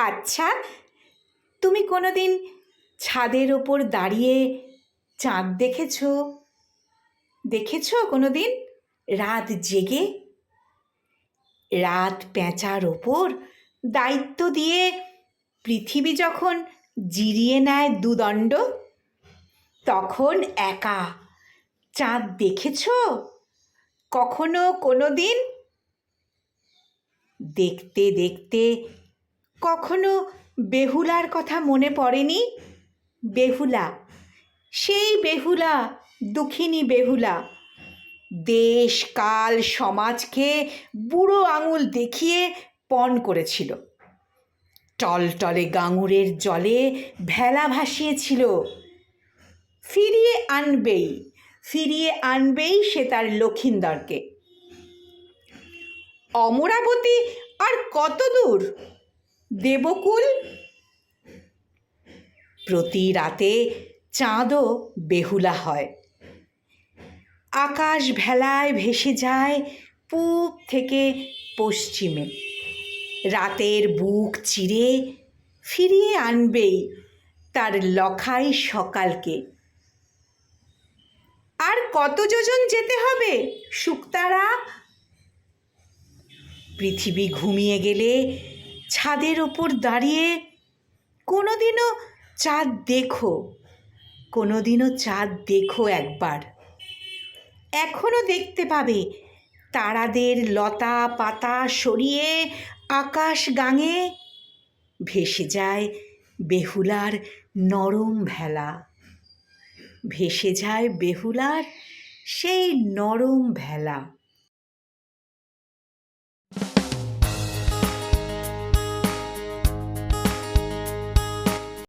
আচ্ছা, তুমি কোনোদিন ছাদের ওপর দাঁড়িয়ে চাঁদ দেখেছো? দেখেছো কোনোদিন রাত জেগে? রাত পেঁচার ওপর দায়িত্ব দিয়ে পৃথিবী যখন জিরিয়ে নেয় দুদণ্ড, তখন একা চাঁদ দেখেছো কখনো কোনোদিন? দেখতে দেখতে কখনো বেহুলার কথা মনে পড়েনি? বেহুলা, সেই বেহুলা, দুঃখিনী বেহুলা, দেশ কাল সমাজকে বুড়ো আঙুল দেখিয়ে পণ করেছিল, টলটলে গাঙুরের জলে ভেলা ভাসিয়েছিল। ফিরিয়ে আনবেই, ফিরিয়ে আনবেই সে তার লক্ষিন্দরকে। অমরাবতী আর কত দূর? দেবকুল? প্রতি রাতে চাঁদও বেহুলা হয়। আকাশ ভেলায় ভেসে যায় পূব থেকে পশ্চিমে, রাতের বুক চিরে ফিরিয়ে আনবেই তার লখাই সকালকে। আর কত যোজন যেতে হবে শুকতারা? পৃথিবী ঘুমিয়ে গেলে ছাদের ওপর দাঁড়িয়ে কোনোদিনও চাঁদ দেখো, কোনোদিনও চাঁদ দেখো একবার। এখনো দেখতে পাবে তারাদের লতা পাতা সরিয়ে আকাশ গাঙে ভেসে যায় বেহুলার নরম ভেলা, ভেসে যায় বেহুলার সেই নরম ভেলা।